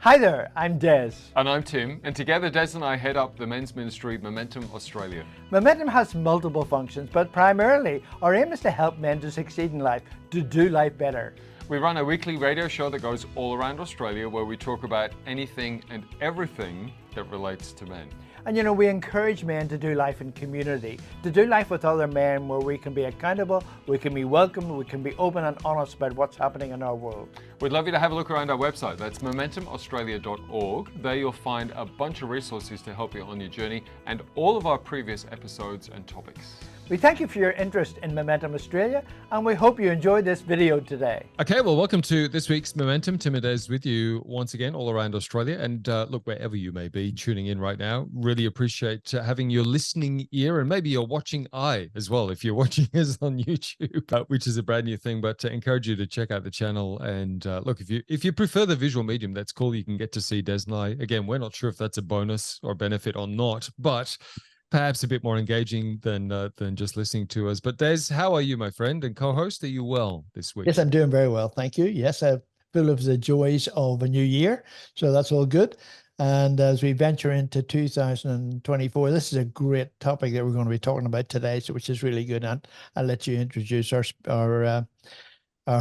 Hi there, I'm Des. And I'm Tim, and together Des and I head up the men's ministry Momentum Australia. Momentum has multiple functions, but primarily our aim is to help men to succeed in life, to do life better. We run a weekly radio show that goes all around Australia where we talk about anything and everything that relates to men. And you know, we encourage men to do life in community, to do life with other men where we can be accountable, we can be welcomed, we can be open and honest about what's happening in our world. We'd love you to have a look around our website. That's momentumaustralia.org. There you'll find a bunch of resources to help you on your journey and all of our previous episodes and topics. We thank you for your interest in Momentum Australia, and we hope you enjoyed this video today. Okay, well, welcome to this week's Momentum. Tim and Des with you once again all around Australia. And look, wherever you may be tuning in right now, really appreciate having your listening ear and maybe your watching eye as well, if you're watching us on YouTube, which is a brand new thing. But encourage you to check out the channel. And look, if you prefer the visual medium, that's cool. You can get to see Des and I. Again, we're not sure if that's a bonus or benefit or not, but perhaps a bit more engaging than just listening to us. But Des, how are you, my friend and co-host? Are you well this week? Yes, I'm doing very well. Thank you. Yes, I'm full of the joys of a new year. So that's all good. And as we venture into 2024, this is a great topic that we're going to be talking about today, so which is really good. And I'll let you introduce our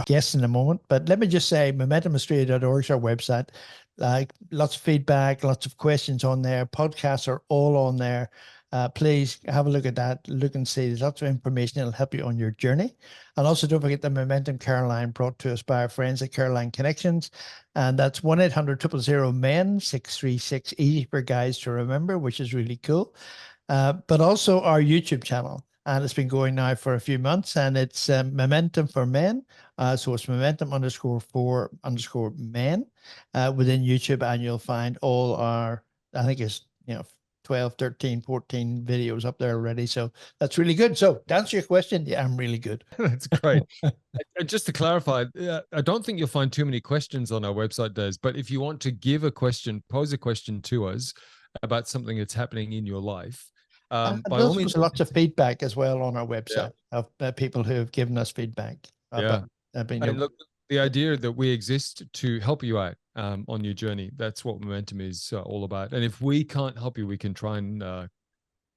guests in a moment. But let me just say, momentumaustralia.org is our website. Like lots of feedback, lots of questions on there. Podcasts are all on there. Please have a look at that, look and see. There's lots of information that'll help you on your journey. And also don't forget the Momentum CARELINE brought to us by our friends at CARELINE Connections. And that's 1-800-000-MEN, 636, easy for guys to remember, which is really cool. But also our YouTube channel. And it's been going now for a few months, and it's Momentum for Men. So it's Momentum_for_men within YouTube, and you'll find all our, I think it's, 12, 13, 14 videos up there already. So that's really good. So to answer your question, yeah, I'm really good. That's great. And just to clarify, I don't think you'll find too many questions on our website, Des, but if you want to give a question, pose a question to us about something that's happening in your life, by all means, lots of feedback as well on our website of people who have given us feedback. And look, the idea that we exist to help you out on your journey, that's what Momentum is all about. And if we can't help you, we can try and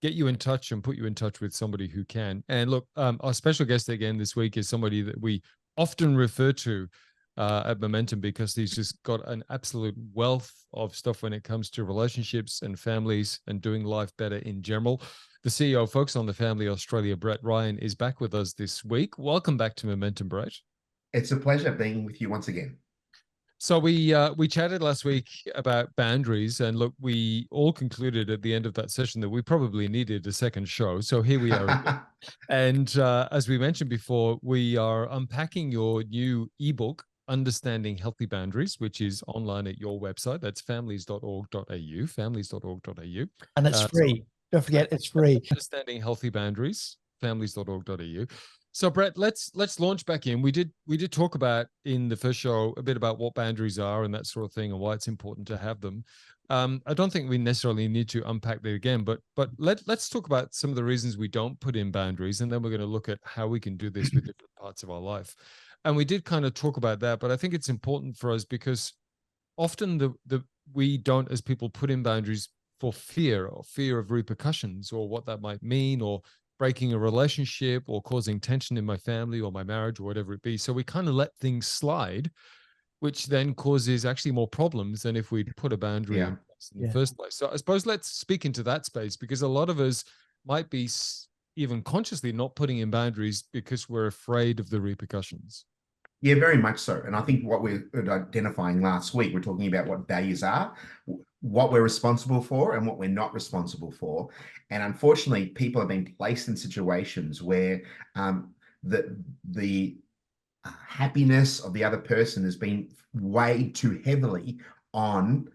get you in touch and put you in touch with somebody who can. And look, our special guest again this week is somebody that we often refer to at Momentum because he's just got an absolute wealth of stuff when it comes to relationships and families and doing life better in general. The CEO of Focus on the Family Australia, Brett Ryan, is back with us this week. Welcome back to Momentum, Brett. It's a pleasure being with you once again. So we chatted last week about boundaries, and look, we all concluded at the end of that session that we probably needed a second show. So here we are again. And as we mentioned before, we are unpacking your new ebook, Understanding Healthy Boundaries, which is online at your website. That's families.org.au, families.org.au. And it's free. Don't forget, it's free. Understanding Healthy Boundaries, families.org.au. So Brett, let's launch back in. We did talk about in the first show a bit about what boundaries are and that sort of thing and why it's important to have them. I don't think we necessarily need to unpack that again, but let's talk about some of the reasons we don't put in boundaries, and then we're going to look at how we can do this with different parts of our life. And we did kind of talk about that, but I think it's important for us because often we don't, as people, put in boundaries for fear of repercussions or what that might mean, or breaking a relationship or causing tension in my family or my marriage or whatever it be. So we kind of let things slide, which then causes actually more problems than if we'd put a boundary in place in the first place. So I suppose let's speak into that space, because a lot of us might be even consciously not putting in boundaries because we're afraid of the repercussions. Yeah, very much so. And I think what we're identifying last week, we're talking about what values are, what we're responsible for and what we're not responsible for. And unfortunately, people have been placed in situations where the happiness of the other person has been weighed too heavily on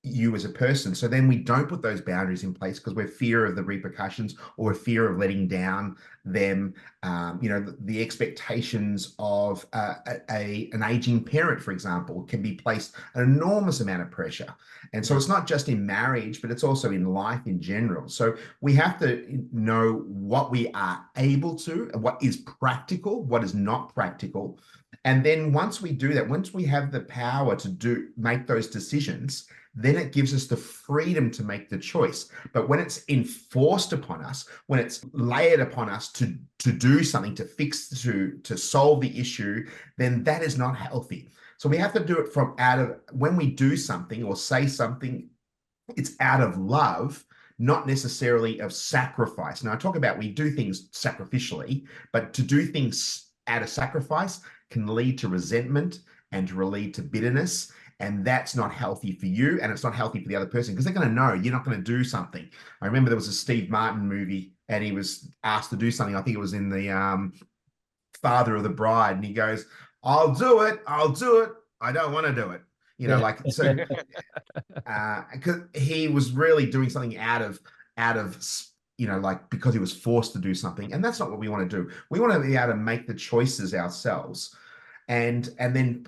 you as a person. So then we don't put those boundaries in place because we're fear of the repercussions, or we're fear of letting down them. The expectations of an aging parent, for example, can be placed an enormous amount of pressure. And so it's not just in marriage, but it's also in life in general. So we have to know what we are able to, and what is practical, what is not practical. And then once we do that, once we have the power to make those decisions, then it gives us the freedom to make the choice. But when it's enforced upon us, when it's layered upon us to do something, to fix, to solve the issue, then that is not healthy. So we have to do it from when we do something or say something, it's out of love, not necessarily of sacrifice. Now, I talk about we do things sacrificially, but to do things out of sacrifice can lead to resentment and to lead to bitterness. And that's not healthy for you, and it's not healthy for the other person, because they're going to know you're not going to do something. I remember there was a Steve Martin movie, and he was asked to do something. I think it was in the Father of the Bride, and he goes, I'll do it. I don't want to do it. So because he was really doing something out of because he was forced to do something, and that's not what we want to do. We want to be able to make the choices ourselves, and then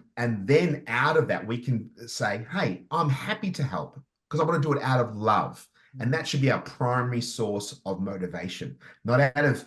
out of that we can say, hey, I'm happy to help because I want to do it out of love. And that should be our primary source of motivation, not out of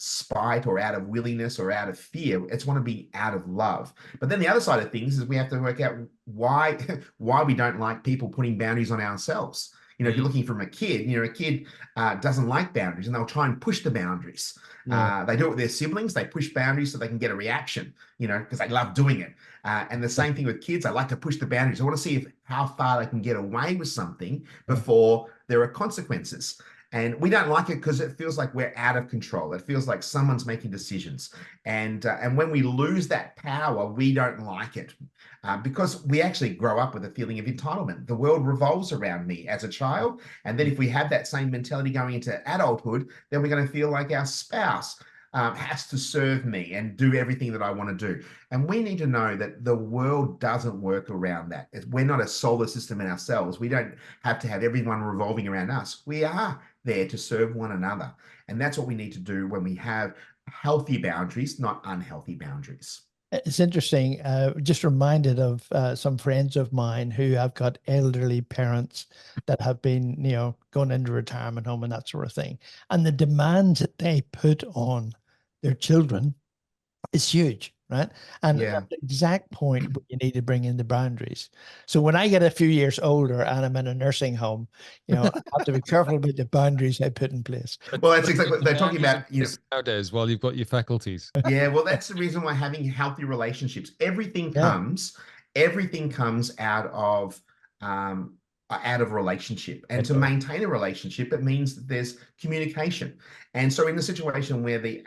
spite or out of willingness or out of fear. It's want to be out of love. But then the other side of things is we have to work out why we don't like people putting boundaries on ourselves. If you're looking from a kid, a kid doesn't like boundaries, and they'll try and push the boundaries. They do it with their siblings. They push boundaries so they can get a reaction, because they love doing it. And the same thing with kids. They like to push the boundaries. I want to see how far they can get away with something before there are consequences. And we don't like it because it feels like we're out of control. It feels like someone's making decisions. And when we lose that power, we don't like it. Because we actually grow up with a feeling of entitlement. The world revolves around me as a child. And then if we have that same mentality going into adulthood, then we're going to feel like our spouse has to serve me and do everything that I want to do. And we need to know that the world doesn't work around that. We're not a solar system in ourselves. We don't have to have everyone revolving around us. We are there to serve one another. And that's what we need to do when we have healthy boundaries, not unhealthy boundaries. It's interesting. Just reminded of some friends of mine who have got elderly parents that have been, going into retirement home and that sort of thing. And the demands that they put on their children is huge, right? And at the exact point where you need to bring in the boundaries. So when I get a few years older and I'm in a nursing home, I have to be careful about the boundaries I put in place. Well, that's exactly what they're talking about. Nowadays, while you've got your faculties. Yeah, well, that's the reason why having healthy relationships, everything comes out of relationship. And to maintain a relationship, it means that there's communication. And so in the situation where the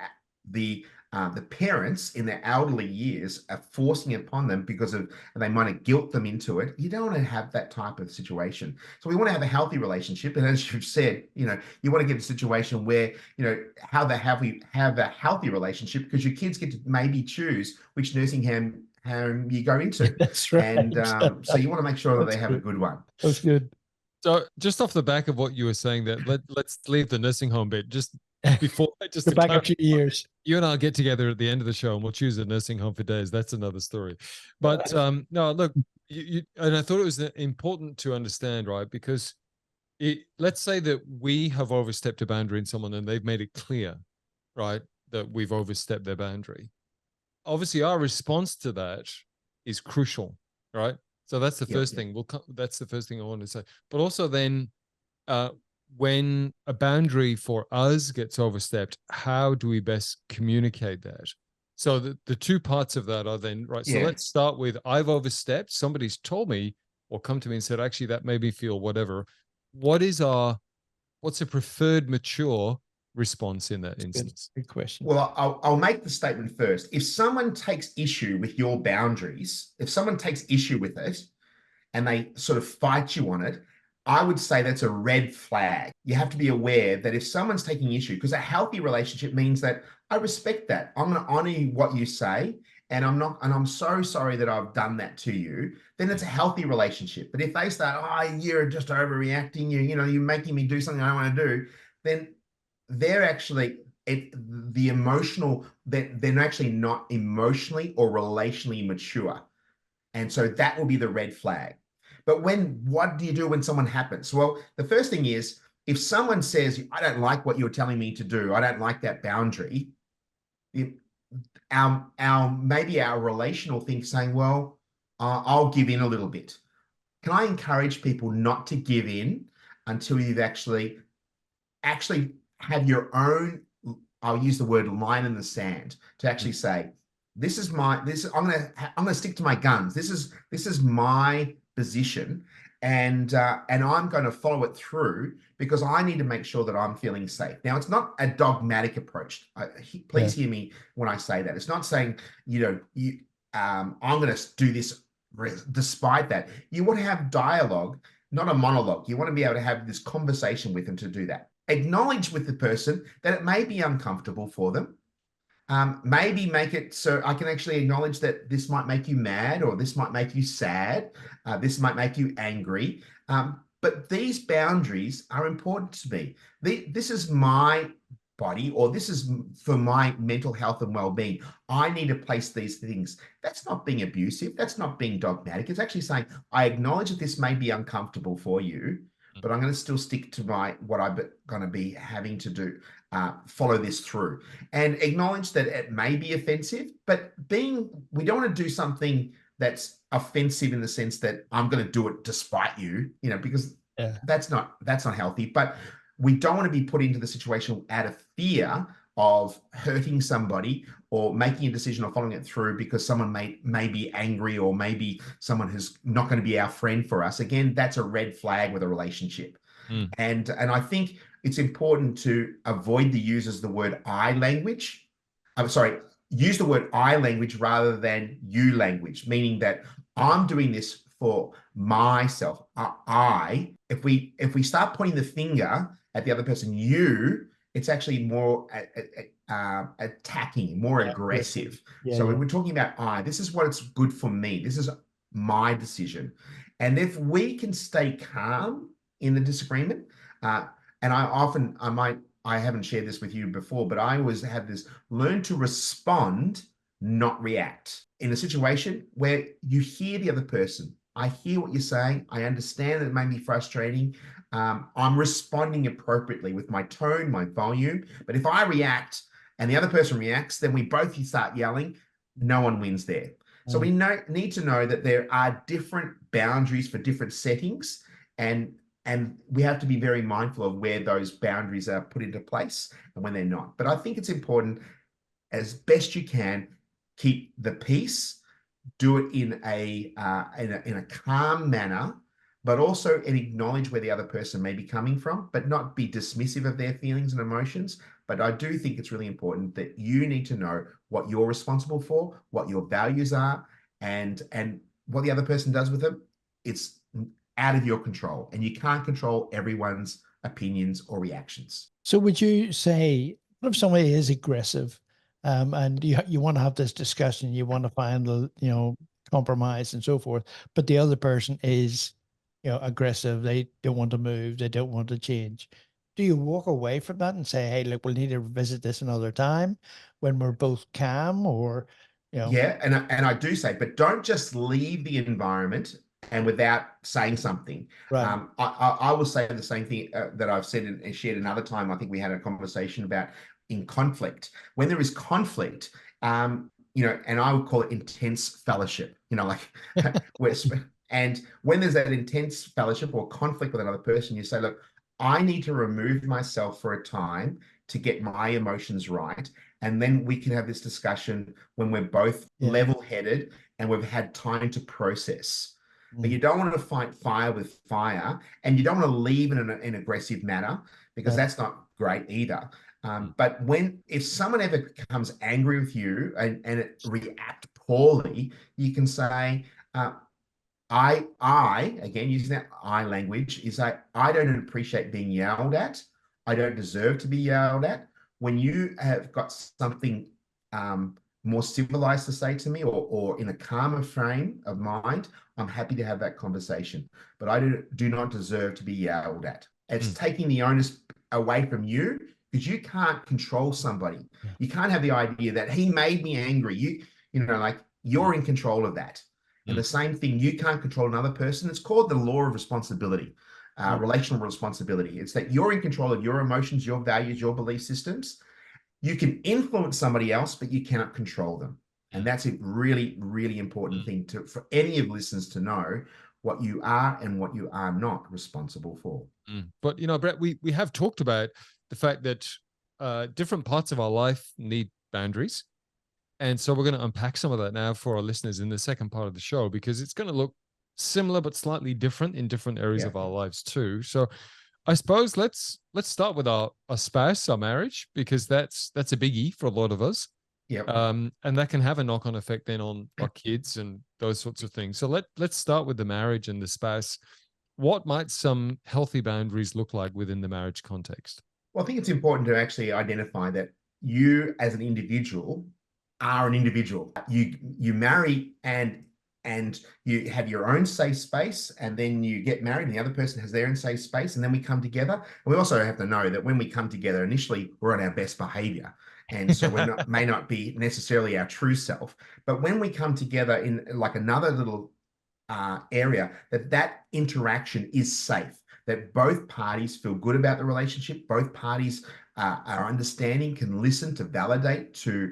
parents in their elderly years are forcing it upon them because they might have guilt them into it, you don't want to have that type of situation. So we want to have a healthy relationship. And as you've said, you want to get a situation where, have a healthy relationship, because your kids get to maybe choose which nursing home you go into. That's right. And so you want to make sure that they have a good one. That's good. So just off the back of what you were saying, that let's leave the nursing home bit just before. Just go back a few years. You and I'll get together at the end of the show and we'll choose a nursing home for days. That's another story. But no, look, and I thought it was important to understand, right? Because let's say that we have overstepped a boundary in someone and they've made it clear, right, that we've overstepped their boundary. Obviously, our response to that is crucial, right? So that's the first thing. That's the first thing I want to say. But also then, when a boundary for us gets overstepped, how do we best communicate that? So the two parts of that are then, right, so let's start with, I've overstepped, somebody's told me or come to me and said, actually, that made me feel whatever. What's a preferred mature response in that instance? Good question. Well, I'll make the statement first. If someone takes issue with your boundaries, if someone takes issue with it and they sort of fight you on it, I would say that's a red flag. You have to be aware that if someone's taking issue, because a healthy relationship means that I respect that. I'm going to honor what you say, and I'm so sorry that I've done that to you, then it's a healthy relationship. But if they start, you're just overreacting, you're making me do something I don't want to do, then they're actually they're actually not emotionally or relationally mature. And so that will be the red flag. But what do you do when someone happens? Well, the first thing is, if someone says, I don't like what you're telling me to do, I don't like that boundary, maybe our relational thing saying, well, I'll give in a little bit. Can I encourage people not to give in until you've actually have your own, I'll use the word line in the sand, to actually say, I'm gonna stick to my guns. This is my position, and I'm going to follow it through because I need to make sure that I'm feeling safe. Now, it's not a dogmatic approach. Please hear me when I say that. It's not saying, I'm going to do this despite that. You want to have dialogue, not a monologue. You want to be able to have this conversation with them to do that. Acknowledge with the person that it may be uncomfortable for them. Maybe make it so I can actually acknowledge that this might make you mad, or this might make you sad, this might make you angry. But these boundaries are important to me. This is my body, or this is for my mental health and well-being. I need to place these things. That's not being abusive. That's not being dogmatic. It's actually saying, I acknowledge that this may be uncomfortable for you, but I'm going to still stick to what I'm going to be having to do, follow this through, and acknowledge that it may be offensive, but we don't want to do something that's offensive in the sense that I'm going to do it despite you, because that's not healthy. But we don't want to be put into the situation out of fear of hurting somebody or making a decision or following it through because someone may be angry, or maybe someone who's not going to be our friend for us. Again, that's a red flag with a relationship. And I think it's important to avoid the use of the word I language. I'm sorry, use the word I language rather than you language, meaning that I'm doing this for myself. If we start pointing the finger at the other person, it's actually more attacking, more aggressive. So when we're talking about this is what it's good for me. This is my decision. And if we can stay calm in the disagreement, and I haven't shared this with you before, but I always have this: learn to respond, not react. In a situation where you hear the other person, I hear what you're saying, I understand that it may be frustrating. I'm responding appropriately with my tone, my volume. But if I react and the other person reacts, then we both start yelling. No one wins there. So we need to know that there are different boundaries for different settings, and we have to be very mindful of where those boundaries are put into place and when they're not. But I think it's important, as best you can, keep the peace, do it in a calm manner, but also acknowledge where the other person may be coming from, but not be dismissive of their feelings and emotions. But I do think it's really important that you need to know what you're responsible for, what your values are, and what the other person does with them. It's out of your control, and you can't control everyone's opinions or reactions. So would you say, what if somebody is aggressive, and you want to have this discussion, you want to find compromise and so forth, but the other person is aggressive, they don't want to move, they don't want to change? Do you walk away from that and say, hey, look, we'll need to revisit this another time when we're both calm? Or Yeah, and I do say, but don't just leave the environment and without saying something. Right. I will say the same thing that I've said and shared another time. I think we had a conversation about in conflict. When there is conflict, and I would call it intense fellowship, and when there's that intense fellowship or conflict with another person, you say, look, I need to remove myself for a time to get my emotions right. And then we can have this discussion when we're both level-headed and we've had time to process. But you don't want to fight fire with fire, and you don't want to leave in an aggressive manner, because that's not great either. But if someone ever becomes angry with you and it react poorly, you can say, again, using that I language, is like, I don't appreciate being yelled at. I don't deserve to be yelled at. When you have got something more civilized to say to me, or in a calmer frame of mind, I'm happy to have that conversation. But I do not deserve to be yelled at. It's taking the onus away from you, because you can't control somebody. You can't have the idea that he made me angry. You're in control of that. And the same thing, you can't control another person. It's called the law of responsibility, relational responsibility. It's that you're in control of your emotions, your values, your belief systems. You can influence somebody else, but you cannot control them. And that's a really, really important thing for any of listeners to know what you are and what you are not responsible for. But, Brett, we have talked about the fact that different parts of our life need boundaries. And so we're going to unpack some of that now for our listeners in the second part of the show, because it's going to look similar but slightly different in different areas of our lives too. So I suppose let's start with our spouse, our marriage, because that's a biggie for a lot of us. Yep. And that can have a knock-on effect then on our kids and those sorts of things. So let's start with the marriage and the spouse. What might some healthy boundaries look like within the marriage context? Well, I think it's important to actually identify that you as an individual are an individual. You marry and you have your own safe space, and then you get married and the other person has their own safe space, and then we come together. And we also have to know that when we come together, initially we're on our best behavior. And so may not be necessarily our true self. But when we come together in like another little area, that interaction is safe, that both parties feel good about the relationship, both parties are understanding, can listen, to validate, to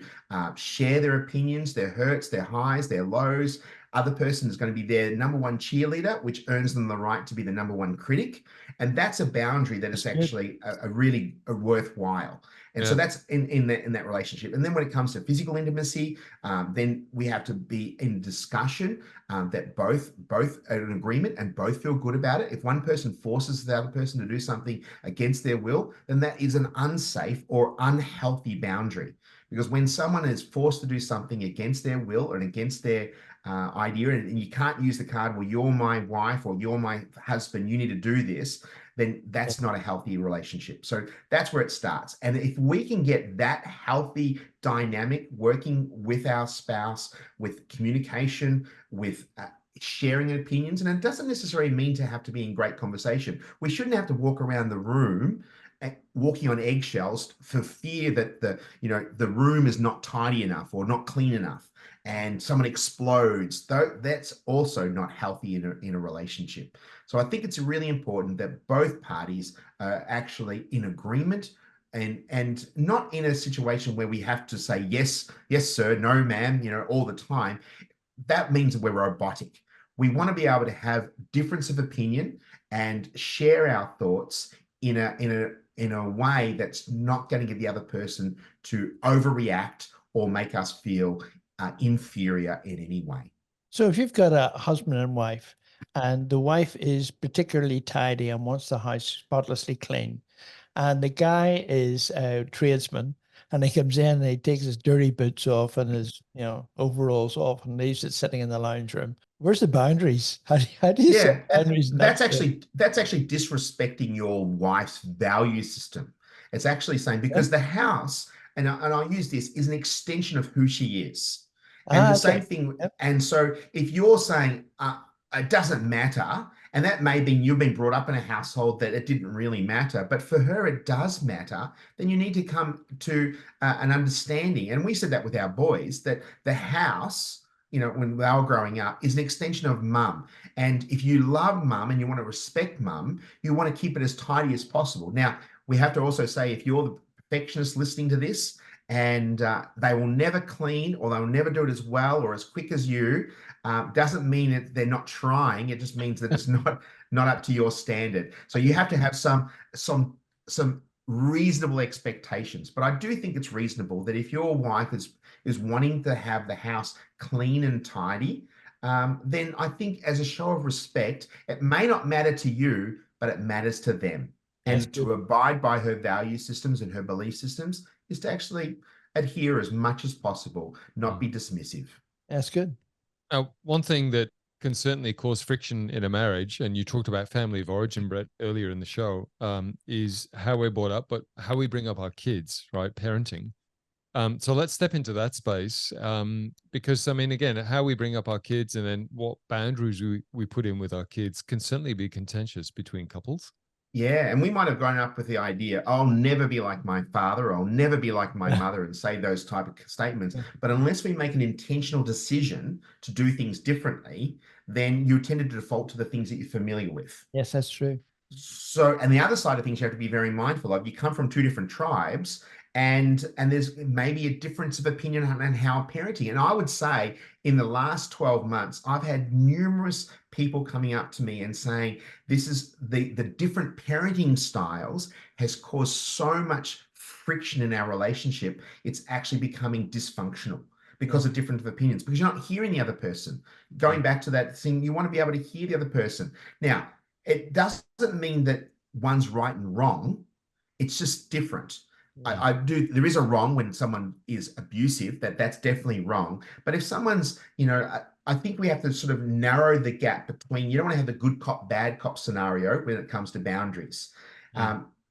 share their opinions, their hurts, their highs, their lows. Other person is going to be their number one cheerleader, which earns them the right to be the number one critic. And that's a boundary that is actually a really worthwhile. And so that's in that relationship. And then when it comes to physical intimacy, then we have to be in discussion that both are in agreement and both feel good about it. If one person forces the other person to do something against their will, then that is an unsafe or unhealthy boundary. Because when someone is forced to do something against their will and against their idea, and you can't use the card, well, you're my wife or you're my husband, you need to do this, then that's not a healthy relationship. So that's where it starts. And if we can get that healthy dynamic working with our spouse, with communication, with sharing opinions, and it doesn't necessarily mean to have to be in great conversation. We shouldn't have to walk around the room walking on eggshells for fear that the room is not tidy enough or not clean enough, and someone explodes. That's also not healthy in a relationship. So I think it's really important that both parties are actually in agreement, and not in a situation where we have to say yes sir, no ma'am, all the time. That means we're robotic. We want to be able to have difference of opinion and share our thoughts in a way that's not going to get the other person to overreact or make us feel inferior in any way. So if you've got a husband and wife, and the wife is particularly tidy and wants the house spotlessly clean, and the guy is a tradesman, and he comes in and he takes his dirty boots off and his overalls off and leaves it sitting in the lounge room. Where's the boundaries? How do you set boundaries? That's actually disrespecting your wife's value system. It's actually saying, because the house, and I'll use this, is an extension of who she is. And the same thing. Yep. And so if you're saying it doesn't matter, and that may be you've been brought up in a household that it didn't really matter, but for her it does matter, then you need to come to an understanding. And we said that with our boys, that the house, when they were growing up, is an extension of mum. And if you love mum and you want to respect mum, you want to keep it as tidy as possible. Now, we have to also say, if you're the perfectionist listening to this, and they will never clean, or they will never do it as well or as quick as you, doesn't mean that they're not trying. It just means that it's not up to your standard. So you have to have some reasonable expectations. But I do think it's reasonable that if your wife is wanting to have the house clean and tidy, then I think as a show of respect, it may not matter to you, but it matters to them. And to abide by her value systems and her belief systems is to actually adhere as much as possible, not be dismissive. That's good. Now, one thing that can certainly cause friction in a marriage, and you talked about family of origin, Brett, earlier in the show, is how we're brought up, but how we bring up our kids, right? Parenting. So let's step into that space, because, again, how we bring up our kids and then what boundaries we put in with our kids can certainly be contentious between couples. Yeah, and we might have grown up with the idea, I'll never be like my father, I'll never be like my mother, and say those type of statements. But unless we make an intentional decision to do things differently, then you tend to default to the things that you're familiar with. Yes, that's true. So, and the other side of things you have to be very mindful of, you come from two different tribes, and there's maybe a difference of opinion on how parenting. And I would say in the last 12 months, I've had numerous people coming up to me and saying, this is the different parenting styles has caused so much friction in our relationship. It's actually becoming dysfunctional because of different opinions, because you're not hearing the other person. Going back to that thing, you want to be able to hear the other person. Now, it doesn't mean that one's right and wrong. It's just different. I do. There is a wrong when someone is abusive. That's definitely wrong. But if someone's, I think we have to sort of narrow the gap between. You don't want to have the good cop, bad cop scenario when it comes to boundaries.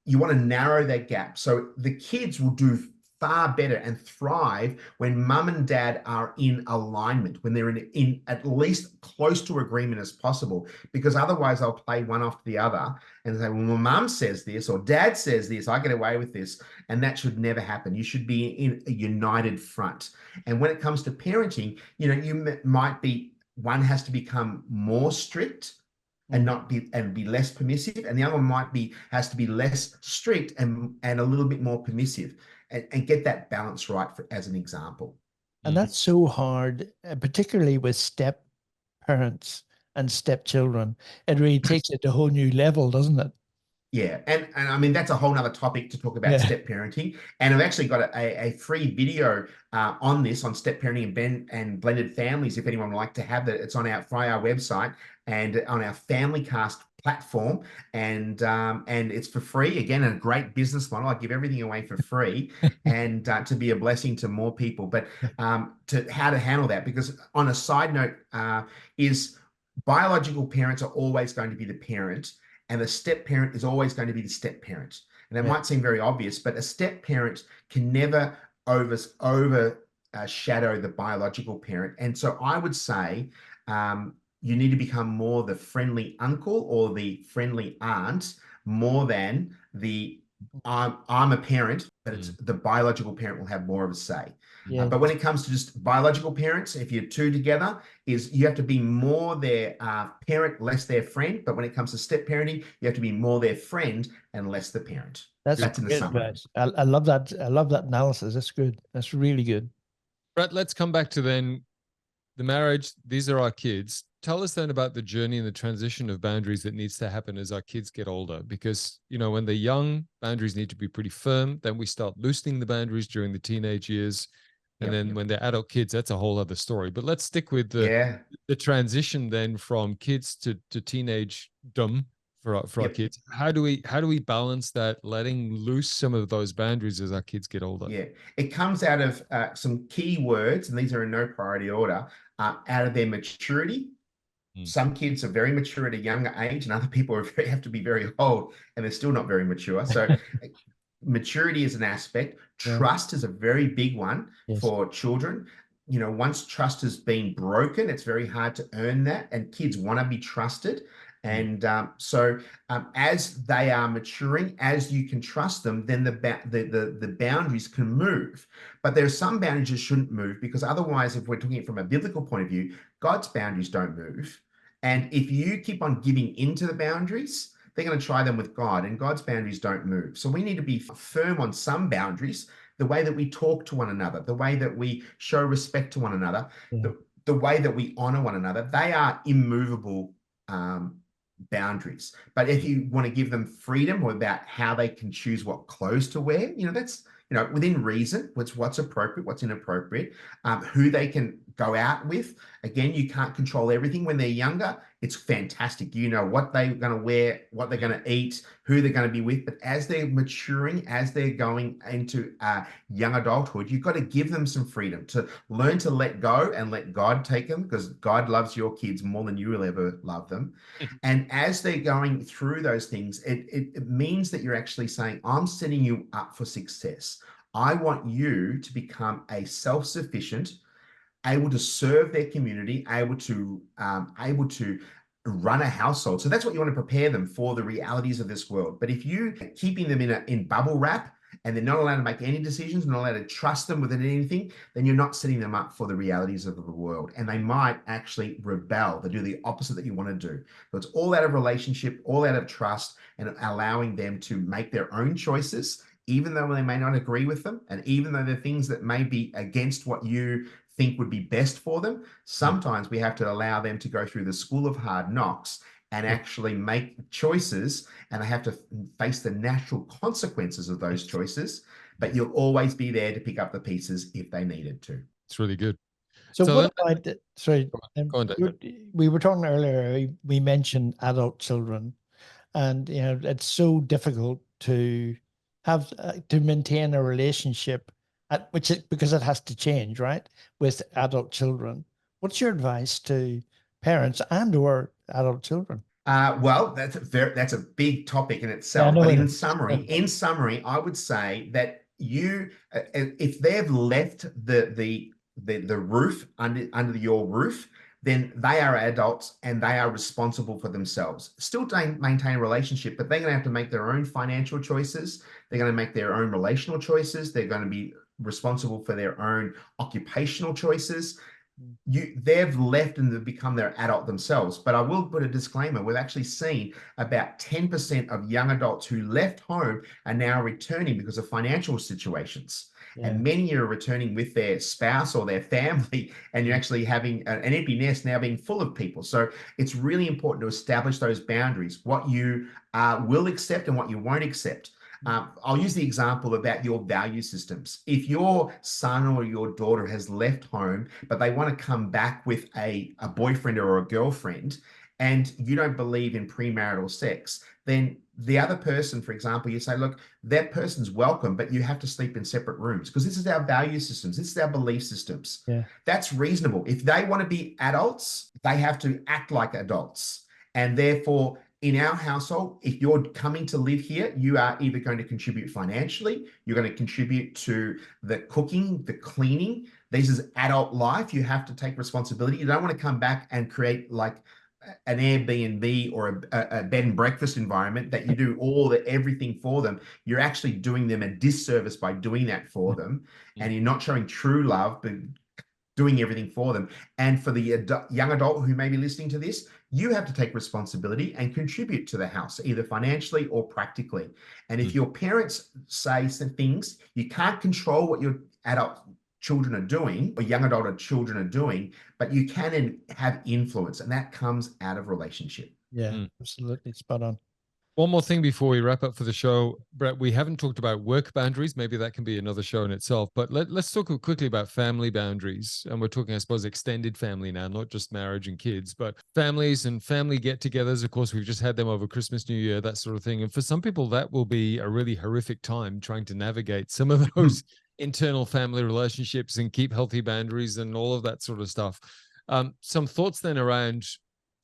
You want to narrow that gap. So the kids will do far better and thrive when mum and dad are in alignment, when they're in at least close to agreement as possible, because otherwise they'll play one after the other and say, well, my mum says this or dad says this, I get away with this. And that should never happen. You should be in a united front. And when it comes to parenting, you might be, one has to become more strict and not be less permissive, and the other one has to be less strict and a little bit more permissive, and get that balance right as an example. And that's so hard, particularly with step parents and stepchildren. It really takes it to a whole new level, doesn't it? Yeah, and I mean, that's a whole nother topic to talk about step parenting. And I've actually got a free video on this, on step parenting and blended families. If anyone would like to have that, it's on our website and on our Family Cast platform, and it's for free. Again, a great business model. I give everything away for free, and to be a blessing to more people. But to how to handle that, because on a side note, is biological parents are always going to be the parent, and the step parent is always going to be the step parent. And that might seem very obvious, but a step parent can never overshadow the biological parent. And so I would say you need to become more the friendly uncle or the friendly aunt, more than the I'm a parent, but it's the biological parent will have more of a say. But when it comes to just biological parents, if you're two together, is you have to be more their parent, less their friend. But when it comes to step parenting, you have to be more their friend and less the parent. That's in the summary. advice. I love that. I love that analysis. That's good. That's really good. Brett, let's come back to then the marriage. These are our kids. Tell us then about the journey and the transition of boundaries that needs to happen as our kids get older. Because, when they're young, boundaries need to be pretty firm. Then we start loosening the boundaries during the teenage years. And then when they're adult kids, that's a whole other story. But let's stick with the transition then from kids to teenagedom for our kids. How do we balance that, letting loose some of those boundaries as our kids get older? Yeah, it comes out of some key words, and these are in no priority order, out of their maturity. Some kids are very mature at a younger age, and other people have to be very old, and they're still not very mature. So maturity is an aspect. Trust is a very big one for children. Once trust has been broken, it's very hard to earn that, and kids want to be trusted. And so as they are maturing, as you can trust them, then the boundaries can move. But there are some boundaries that shouldn't move, because otherwise, if we're talking it from a biblical point of view, God's boundaries don't move. And if you keep on giving into the boundaries, they're going to try them with God, and God's boundaries don't move. So we need to be firm on some boundaries, the way that we talk to one another, the way that we show respect to one another, the way that we honor one another. They are immovable boundaries. But if you want to give them freedom about how they can choose what clothes to wear, that's within reason, what's appropriate, what's inappropriate, who they can go out with. Again, you can't control everything. When they're younger, it's fantastic. You know what they're going to wear, what they're going to eat, who they're going to be with. But as they're maturing, as they're going into young adulthood, you've got to give them some freedom to learn to let go and let God take them, because God loves your kids more than you will ever love them. And as they're going through those things, it means that you're actually saying, I'm setting you up for success. I want you to become a self-sufficient, able to serve their community, able to run a household. So that's what you want to prepare them for, the realities of this world. But if you keeping them in bubble wrap and they're not allowed to make any decisions, not allowed to trust them with anything, then you're not setting them up for the realities of the world. And they might actually rebel. They do the opposite that you want to do. So it's all out of relationship, all out of trust, and allowing them to make their own choices, even though they may not agree with them, and even though they're things that may be against what you think would be best for them. Sometimes we have to allow them to go through the school of hard knocks and actually make choices, and they have to face the natural consequences of those choices, but you'll always be there to pick up the pieces if they needed to. It's really good. So So what about, sorry, go on, David. we were talking earlier, we mentioned adult children, and you know it's so difficult to have to maintain a relationship because it has to change, right, with adult children. What's your advice to parents and or adult children? Well, that's a big topic in Yeah, I itself. know But it in is. summary, I would say that if they've left the roof under your roof, then they are adults and they are responsible for themselves. Still maintain a relationship, but they're going to have to make their own financial choices. They're going to make their own relational choices. They're going to be responsible for their own occupational choices. They've left and they've become their adult themselves. But I will put a disclaimer. We've actually seen about 10% of young adults who left home are now returning because of financial situations. Yeah. And many are returning with their spouse or their family, and you're actually having an empty nest now being full of people. So it's really important to establish those boundaries, what you will accept and what you won't accept. I'll use the example about your value systems. If your son or your daughter has left home, but they want to come back with a boyfriend or a girlfriend, and you don't believe in premarital sex, then the other person, for example, you say, look, that person's welcome, but you have to sleep in separate rooms because this is our value systems. This is our belief systems. Yeah. That's reasonable. If they want to be adults, they have to act like adults. And therefore, in our household, if you're coming to live here, you are either going to contribute financially, you're going to contribute to the cooking, the cleaning. This is adult life. You have to take responsibility. You don't want to come back and create like an Airbnb or a bed and breakfast environment that you do everything for them. You're actually doing them a disservice by doing that for them. And you're not showing true love, but doing everything for them. And for the young adult who may be listening to this, you have to take responsibility and contribute to the house, either financially or practically. And if your parents say some things, you can't control what your adult children are doing or young adult children are doing, but you can have influence, and that comes out of relationship. Yeah, absolutely. Spot on. One more thing before we wrap up for the show, Brett, we haven't talked about work boundaries. Maybe that can be another show in itself, but let's talk quickly about family boundaries. And we're talking, I suppose, extended family now, not just marriage and kids, but families and family get-togethers. Of course, we've just had them over Christmas, New Year, that sort of thing. And for some people, that will be a really horrific time trying to navigate some of those internal family relationships and keep healthy boundaries and all of that sort of stuff. Some thoughts then around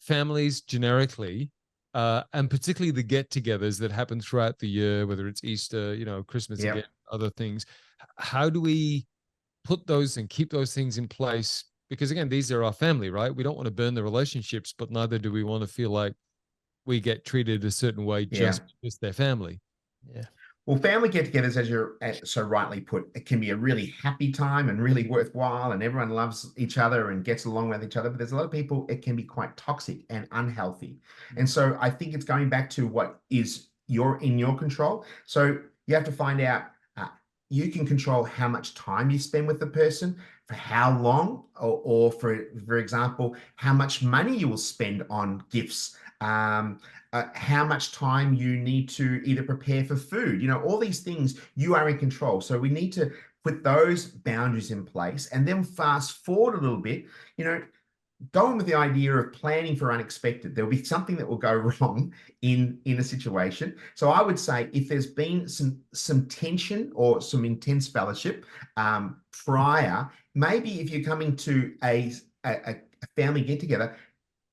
families generically, and particularly the get-togethers that happen throughout the year, whether it's Easter, Christmas again, other things. How do we put those and keep those things in place? Because again, these are our family, right? We don't want to burn the relationships, but neither do we want to feel like we get treated a certain way just because they're family. Yeah. Well, family get-togethers, as you're so rightly put, it can be a really happy time and really worthwhile, and everyone loves each other and gets along with each other. But there's a lot of people, it can be quite toxic and unhealthy. And so I think it's going back to what is in your control. So you have to find out, you can control how much time you spend with the person, for how long, or for example, how much money you will spend on gifts. How much time you need to either prepare for food, all these things you are in control. So we need to put those boundaries in place, and then fast forward a little bit, going with the idea of planning for unexpected. There'll be something that will go wrong in a situation. So I would say if there's been some tension or some intense fellowship prior, maybe if you're coming to a family get together,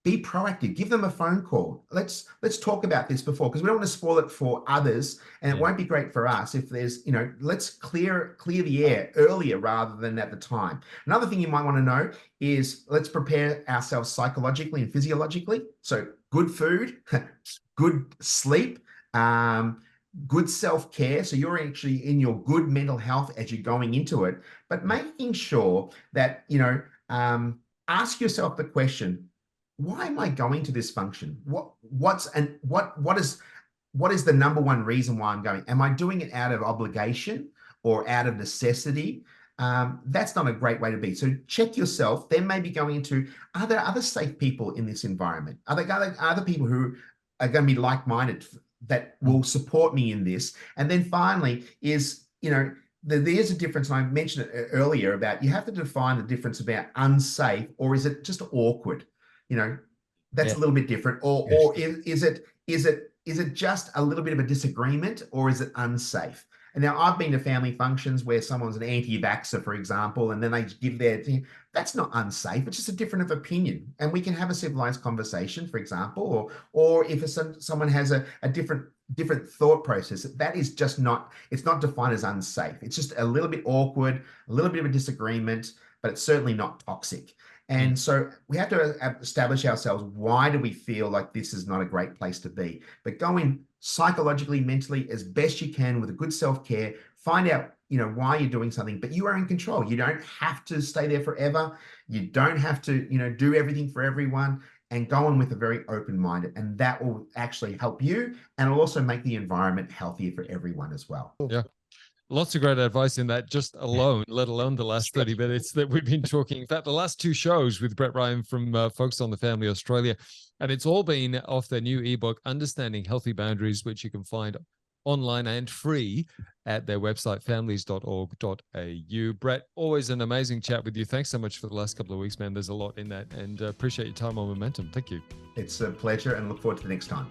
be proactive. Give them a phone call. Let's talk about this before, because we don't want to spoil it for others, and it won't be great for us if there's, let's clear the air earlier rather than at the time. Another thing you might want to know is let's prepare ourselves psychologically and physiologically. So good food, good sleep, good self-care, so you're actually in your good mental health as you're going into it, but making sure that, ask yourself the question, why am I going to this function? What is the number one reason why I'm going? Am I doing it out of obligation or out of necessity? That's not a great way to be. So check yourself. Then maybe going into, are there other safe people in this environment? Are there other people who are going to be like-minded that will support me in this? And then finally is, there's a difference, and I mentioned it earlier about you have to define the difference about unsafe, or is it just awkward? That's a little bit different. Or is it just a little bit of a disagreement, or is it unsafe? And now I've been to family functions where someone's an anti-vaxxer, for example, and then they give their thing. That's not unsafe. It's just a difference of opinion. And we can have a civilized conversation, for example, or if someone has a different thought process, that is just not, it's not defined as unsafe. It's just a little bit awkward, a little bit of a disagreement, but it's certainly not toxic. And so we have to establish ourselves, why do we feel like this is not a great place to be? But go in psychologically, mentally, as best you can with a good self-care, find out, why you're doing something, but you are in control. You don't have to stay there forever. You don't have to, do everything for everyone, and go in with a very open mind. And that will actually help you, and it'll also make the environment healthier for everyone as well. Yeah. Lots of great advice in that just alone, let alone the last 30 minutes that we've been talking. In fact, the last 2 shows with Brett Ryan from Focus on the Family Australia, and it's all been off their new ebook, Understanding Healthy Boundaries, which you can find online and free at their website, families.org.au. Brett, always an amazing chat with you. Thanks so much for the last couple of weeks, man. There's a lot in that, and appreciate your time on Momentum. Thank you. It's a pleasure, and look forward to the next time.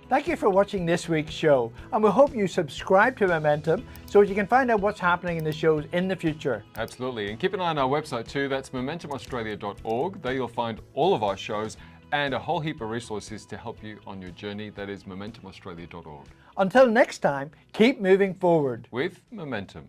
Thank you for watching this week's show, and we hope you subscribe to Momentum so you can find out what's happening in the shows in the future. Absolutely. And keep an eye on our website too. That's momentumaustralia.org. There you'll find all of our shows and a whole heap of resources to help you on your journey. That is momentumaustralia.org. Until next time, keep moving forward with Momentum.